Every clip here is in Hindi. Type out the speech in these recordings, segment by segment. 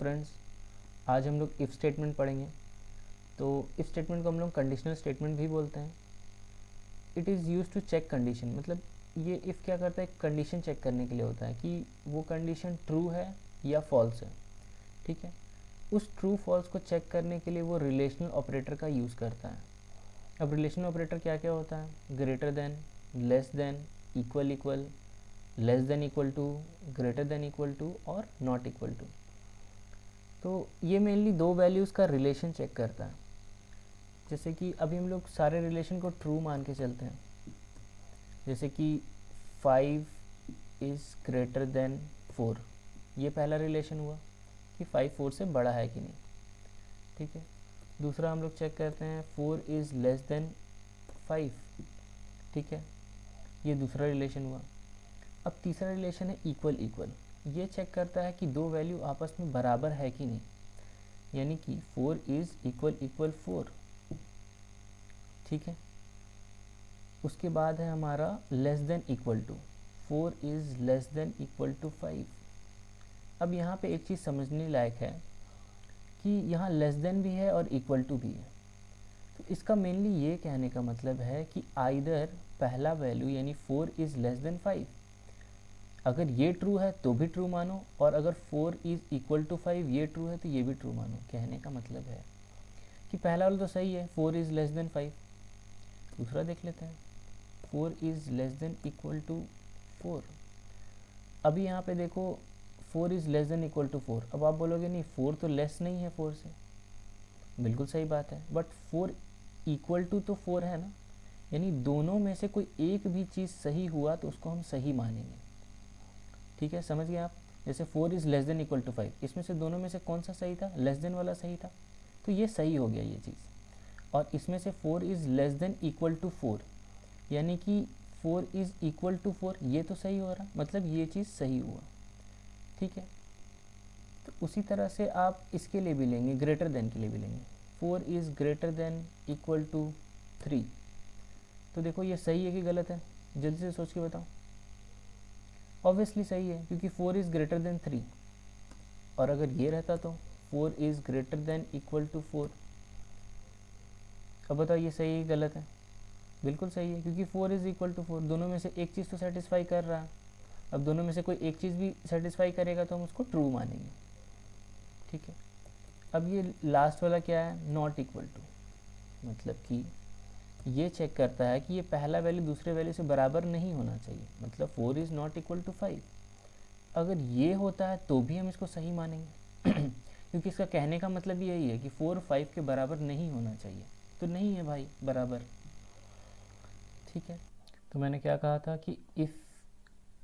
फ्रेंड्स, आज हम लोग इफ़ स्टेटमेंट पढ़ेंगे। तो इफ़ स्टेटमेंट को हम लोग कंडीशनल स्टेटमेंट भी बोलते हैं। It is use to check condition, मतलब ये इफ़ क्या करता है, कंडीशन चेक करने के लिए होता है कि वो कंडीशन ट्रू है या फॉल्स है। ठीक है, उस ट्रू फॉल्स को चेक करने के लिए वो रिलेशनल ऑपरेटर का यूज़ करता है। अब रिलेशनल ऑपरेटर क्या क्या होता है, greater than, less than, equal equal, less than equal to, greater than equal to और नॉट इक्वल टू। तो ये मेनली दो वैल्यूज़ का रिलेशन चेक करता है। जैसे कि अभी हम लोग सारे रिलेशन को ट्रू मान के चलते हैं। जैसे कि 5 इज़ ग्रेटर देन 4, ये पहला रिलेशन हुआ कि 5 4 से बड़ा है कि नहीं। ठीक है, दूसरा हम लोग चेक करते हैं 4 इज़ लेस देन 5। ठीक है, ये दूसरा रिलेशन हुआ। अब तीसरा रिलेशन है इक्वल इक्वल, ये चेक करता है कि दो वैल्यू आपस में बराबर है कि नहीं, यानी कि 4 इज़ इक्वल इक्वल 4। ठीक है, उसके बाद है हमारा less than equal to, 4 is less than equal to 5। अब यहाँ पे एक चीज़ समझने लायक है कि यहाँ लेस देन भी है और इक्वल टू भी है। तो इसका मेनली ये कहने का मतलब है कि आइदर पहला वैल्यू यानी 4 इज़ लेस देन 5, अगर ये ट्रू है तो भी ट्रू मानो, और अगर 4 इज़ इक्वल टू 5 ये ट्रू है तो ये भी ट्रू मानो। कहने का मतलब है कि पहला वाला तो सही है, 4 इज़ लेस देन 5। दूसरा देख लेते हैं, 4 is less than equal to 4। अभी यहाँ पे देखो 4 is less than equal to 4। अब आप बोलोगे नहीं 4 तो लेस नहीं है 4 से, बिल्कुल सही बात है, बट 4 इक्वल टू तो 4 है ना, यानी दोनों में से कोई एक भी चीज़ सही हुआ तो उसको हम सही मानेंगे। ठीक है, समझ गए आप। जैसे 4 is less than equal to 5, इसमें से दोनों में से कौन सा सही था, लेस देन वाला सही था, तो ये सही हो गया ये चीज़। और इसमें से 4 is less than equal to 4, यानी कि 4 इज़ इक्वल टू 4, ये तो सही हो रहा, मतलब ये चीज़ सही हुआ। ठीक है, तो उसी तरह से आप इसके लिए भी लेंगे, ग्रेटर देन के लिए भी लेंगे। 4 is greater than equal to 3, तो देखो ये सही है कि गलत है, जल्दी से सोच के बताओ। ऑब्वियसली सही है, क्योंकि 4 इज़ ग्रेटर देन 3। और अगर ये रहता तो 4 is greater than equal to 4। अब बताओ ये सही है कि गलत है। बिल्कुल सही है, क्योंकि 4 इज़ इक्वल टू 4, दोनों में से एक चीज़ तो सेटिस्फाई कर रहा है। अब दोनों में से कोई एक चीज़ भी सेटिस्फाई करेगा तो हम उसको ट्रू मानेंगे। ठीक है, अब ये लास्ट वाला क्या है, नॉट इक्वल टू, मतलब कि ये चेक करता है कि ये पहला वैल्यू दूसरे वैल्यू से बराबर नहीं होना चाहिए, मतलब 4 इज़ नॉट इक्वल टू 5। अगर ये होता है तो भी हम इसको सही मानेंगे क्योंकि इसका कहने का मतलब यही है कि 4 5 के बराबर नहीं होना चाहिए, तो नहीं है भाई बराबर। ठीक है, तो मैंने क्या कहा था कि इफ़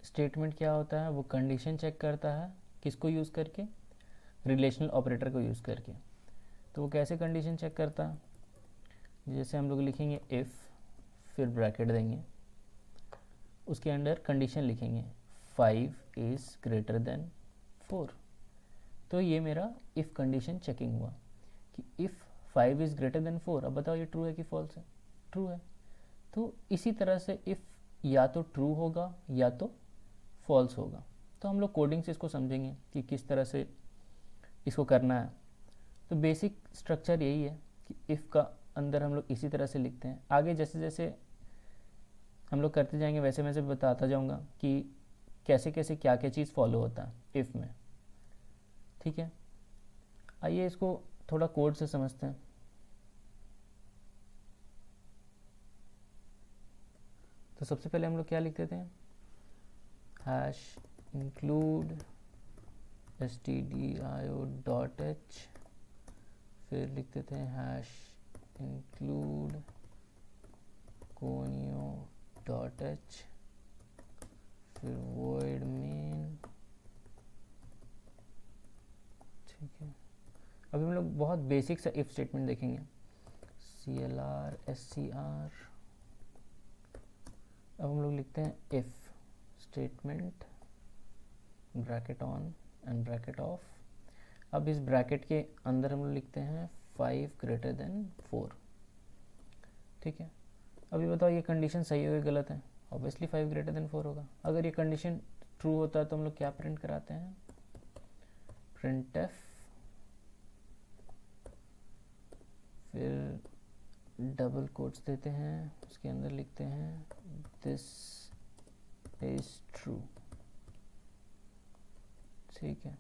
स्टेटमेंट क्या होता है, वो कंडीशन चेक करता है, किसको यूज़ करके, रिलेशनल ऑपरेटर को यूज़ करके। तो वो कैसे कंडीशन चेक करता है, जैसे हम लोग लिखेंगे इफ़, फिर ब्रैकेट देंगे, उसके अंडर कंडीशन लिखेंगे 5 इज़ ग्रेटर देन 4। तो ये मेरा इफ़ कंडीशन चेकिंग हुआ कि इफ़ 5 इज़ ग्रेटर देन 4। अब बताओ ये ट्रू है कि फॉल्स है, ट्रू है। तो इसी तरह से इफ़ या तो ट्रू होगा या तो फॉल्स होगा। तो हम लोग कोडिंग से इसको समझेंगे कि किस तरह से इसको करना है। तो बेसिक स्ट्रक्चर यही है कि इफ़ का अंदर हम लोग इसी तरह से लिखते हैं। आगे जैसे जैसे हम लोग करते जाएंगे वैसे वैसे बताता जाऊंगा कि कैसे कैसे क्या क्या चीज़ फॉलो होता है इफ़ में। ठीक है, आइए इसको थोड़ा कोड से समझते हैं। तो सबसे पहले हम लोग क्या लिखते थे, हैश इंक्लूड stdio.h, फिर लिखते थे हैश इंक्लूड conio.h, फिर void main। ठीक है, अभी हम लोग बहुत बेसिक सा इफ स्टेटमेंट देखेंगे, clr scr। अब हम लोग लिखते हैं if statement bracket on and bracket of. अब इस ब्रैकेट के अंदर हम लोग लिखते हैं 5 ग्रेटर देन 4। ठीक है, अभी बताओ ये कंडीशन सही हो या गलत है। ऑब्वियसली 5 ग्रेटर देन 4 होगा। अगर ये कंडीशन ट्रू होता है तो हम लोग क्या प्रिंट कराते हैं, printf फिर डबल कोट्स देते हैं, उसके अंदर लिखते हैं दिस इज ट्रू। ठीक है,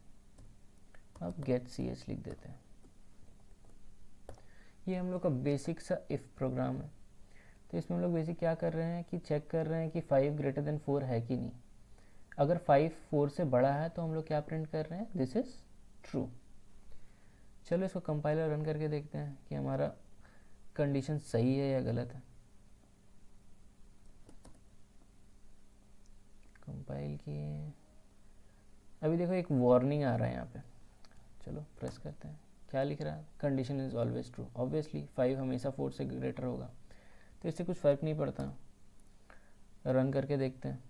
अब गेट सी एच लिख देते हैं। ये हम लोग का बेसिक सा इफ़ प्रोग्राम है। तो इसमें हम लोग बेसिक क्या कर रहे हैं कि चेक कर रहे हैं कि 5 ग्रेटर देन 4 है कि नहीं। अगर 5 4 से बड़ा है तो हम लोग क्या प्रिंट कर रहे हैं, दिस इज़ ट्रू। चलो इसको कंपाइलर रन करके देखते हैं कि हमारा कंडीशन सही है या गलत है। कंपाइल किए, अभी देखो एक वार्निंग आ रहा है यहाँ पे। चलो प्रेस करते हैं, क्या लिख रहा है, condition is always true. Obviously 5 हमेशा 4 से ग्रेटर होगा, तो इससे कुछ फ़र्क नहीं पड़ता। रन करके देखते हैं,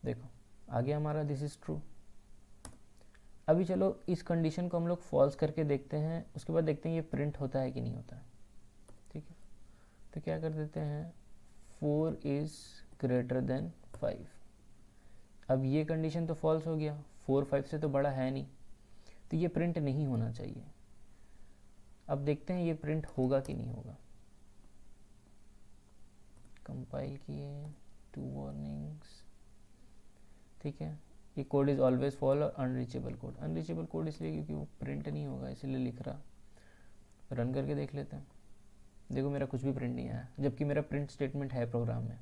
देखो आ गया हमारा दिस इज़ ट्रू। अभी चलो इस कंडीशन को हम लोग फॉल्स करके देखते हैं, उसके बाद देखते हैं ये प्रिंट होता है कि नहीं होता है। ठीक है, तो क्या कर देते हैं, 4 इज़ ग्रेटर देन 5। अब ये कंडीशन तो फॉल्स हो गया, 4 5 से तो बड़ा है नहीं, तो ये प्रिंट नहीं होना चाहिए। अब देखते हैं ये प्रिंट होगा कि नहीं होगा। कंपाइल किए, 2 वार्निंग्स। ठीक है, ये कोड इज़ ऑलवेज फॉल और अनरीचेबल कोड। अनरीचेबल कोड इसलिए क्योंकि वो प्रिंट नहीं होगा, इसलिए लिख रहा। रन करके देख लेते हैं, देखो मेरा कुछ भी प्रिंट नहीं आया, जबकि मेरा प्रिंट स्टेटमेंट है प्रोग्राम में।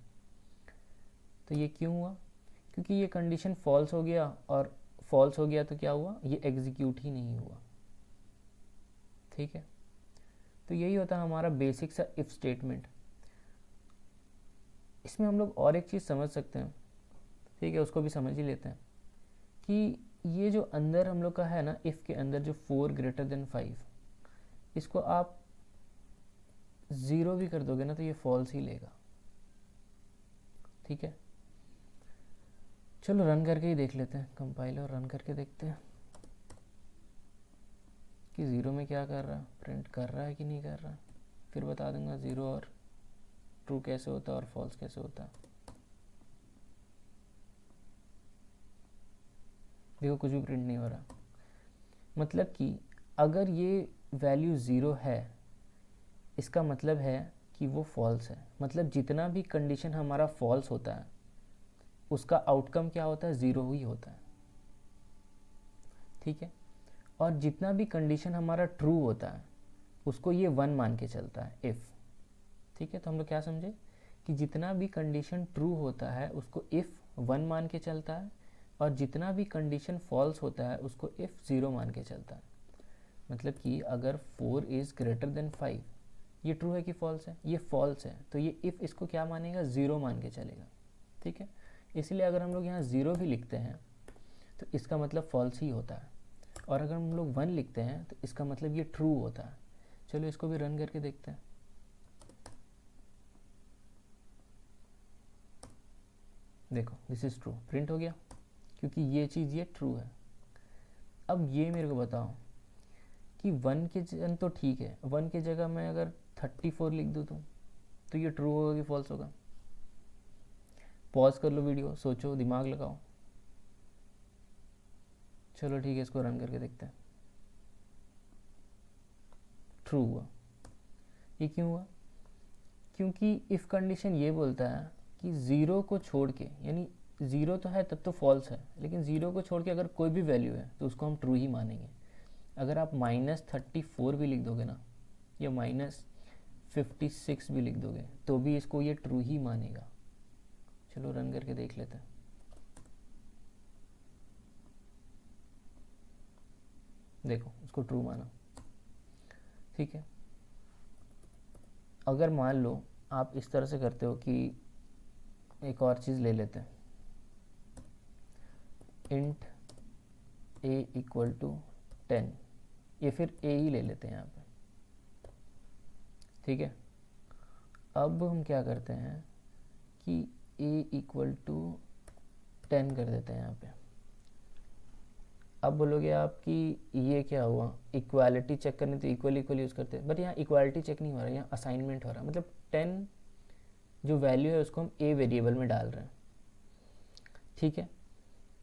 तो ये क्यों हुआ, क्योंकि ये कंडीशन फॉल्स हो गया, और फॉल्स हो गया तो क्या हुआ, ये एग्जीक्यूट ही नहीं हुआ। ठीक है, तो यही होता है हमारा बेसिक सा इफ स्टेटमेंट। इसमें हम लोग और एक चीज़ समझ सकते हैं, ठीक है, उसको भी समझ ही लेते हैं कि ये जो अंदर हम लोग का है ना, इफ़ के अंदर जो 4 ग्रेटर देन 5, इसको आप 0 भी कर दोगे ना तो ये फॉल्स ही लेगा। ठीक है, चलो रन करके ही देख लेते हैं, कंपाइलर रन करके देखते हैं कि 0 में क्या कर रहा है, प्रिंट कर रहा है कि नहीं कर रहा है। फिर बता दूंगा 0 और ट्रू कैसे होता है और फॉल्स कैसे होता है। देखो कुछ भी प्रिंट नहीं हो रहा, मतलब कि अगर ये वैल्यू 0 है, इसका मतलब है कि वो फॉल्स है। मतलब जितना भी कंडीशन हमारा फॉल्स होता है उसका आउटकम क्या होता है, 0 ही होता है। ठीक है, और जितना भी कंडीशन हमारा ट्रू होता है उसको ये 1 मान के चलता है, इफ़। ठीक है, तो हम लोग क्या समझे कि जितना भी कंडीशन ट्रू होता है उसको इफ़ 1 मान के चलता है, और जितना भी कंडीशन फॉल्स होता है उसको इफ़ 0 मान के चलता है। मतलब कि अगर 4 इज़ ग्रेटर देन 5, ये ट्रू है कि फॉल्स है, ये फॉल्स है, तो ये इफ़ इसको क्या मानेगा, 0 मान के चलेगा। ठीक है, इसलिए अगर हम लोग यहाँ 0 भी लिखते हैं तो इसका मतलब फॉल्स ही होता है, और अगर हम लोग 1 लिखते हैं तो इसका मतलब ये ट्रू होता है। चलो इसको भी रन करके देखते हैं। देखो दिस इज़ ट्रू, प्रिंट हो गया क्योंकि ये चीज़ ये ट्रू है। अब ये मेरे को बताओ कि 1 के जगह तो ठीक है, 1 की जगह मैं अगर 34 लिख दूँ तो ये ट्रू होगा कि फॉल्स होगा। पॉज कर लो वीडियो, सोचो, दिमाग लगाओ। चलो ठीक है, इसको रन करके देखते हैं। ट्रू हुआ। ये क्यों हुआ, क्योंकि इफ़ कंडीशन ये बोलता है कि 0 को छोड़ के, यानी 0 तो है तब तो फॉल्स है, लेकिन 0 को छोड़ के अगर कोई भी वैल्यू है तो उसको हम ट्रू ही मानेंगे। अगर आप -34 भी लिख दोगे ना, या -56 भी लिख दोगे तो भी इसको ये ट्रू ही मानेगा। चलो रन करके देख लेते हैं। देखो उसको ट्रू माना। ठीक है, अगर मान लो आप इस तरह से करते हो कि एक और चीज़ ले लेते हैं, इंट a इक्वल टू 10, ये फिर a ही ले लेते हैं यहाँ पे। ठीक है, अब हम क्या करते हैं कि a इक्वल टू 10 कर देते हैं यहाँ पे। अब बोलोगे आप कि ये क्या हुआ, इक्वालिटी चेक करने तो इक्वल यूज़ करते हैं, बट यहाँ इक्वालिटी चेक नहीं हो रहा, यहाँ असाइनमेंट हो रहा है। मतलब 10 जो वैल्यू है उसको हम a वेरिएबल में डाल रहे हैं। ठीक है,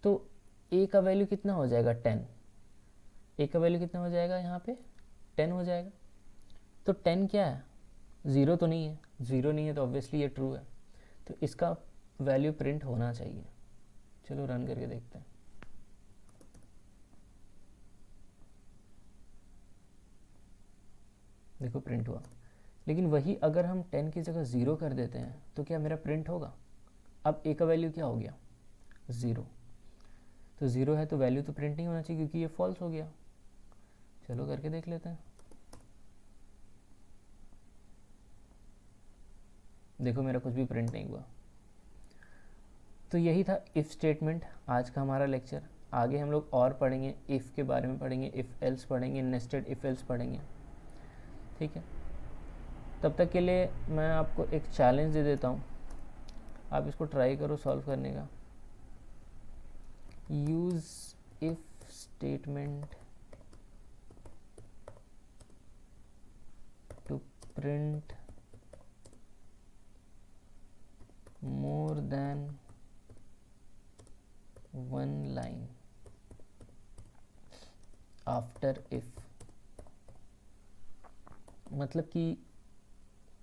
तो a का वैल्यू कितना हो जाएगा, 10। a का वैल्यू कितना हो जाएगा यहाँ पे, 10 हो जाएगा। तो 10 क्या है, 0 तो नहीं है, 0 नहीं है तो ऑब्वियसली ये ट्रू है, तो इसका वैल्यू प्रिंट होना चाहिए। चलो रन करके देखते हैं। देखो प्रिंट हुआ, लेकिन वही अगर हम 10 की जगह 0 कर देते हैं तो क्या मेरा प्रिंट होगा? अब ए का वैल्यू क्या हो गया, 0, तो 0 है तो वैल्यू तो प्रिंट नहीं होना चाहिए क्योंकि ये फॉल्स हो गया। चलो करके देख लेते हैं। देखो मेरा कुछ भी प्रिंट नहीं हुआ। तो यही था इफ़ स्टेटमेंट, आज का हमारा लेक्चर। आगे हम लोग और पढ़ेंगे, इफ़ के बारे में पढ़ेंगे, इफ़ एल्स पढ़ेंगे, नेस्टेड इफ़ एल्स पढ़ेंगे, ठीक है। तब तक के लिए मैं आपको एक चैलेंज दे देता हूँ, आप इसको ट्राई करो सॉल्व करने का। Use if statement to print more than one line after if. मतलब कि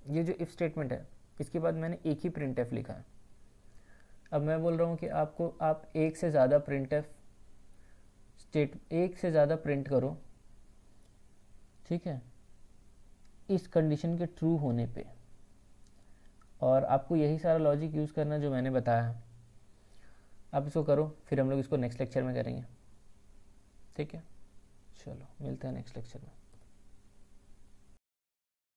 ये जो इफ स्टेटमेंट है इसके बाद मैंने एक ही प्रिंट एफ लिखा है। अब मैं बोल रहा हूँ कि आपको आप एक से ज़्यादा प्रिंट एफ एक से ज़्यादा प्रिंट करो, ठीक है, इस कंडीशन के ट्रू होने पे, और आपको यही सारा लॉजिक यूज़ करना जो मैंने बताया। आप इसको करो, फिर हम लोग इसको नेक्स्ट लेक्चर में करेंगे, ठीक है। चलो मिलते हैं नेक्स्ट लेक्चर में।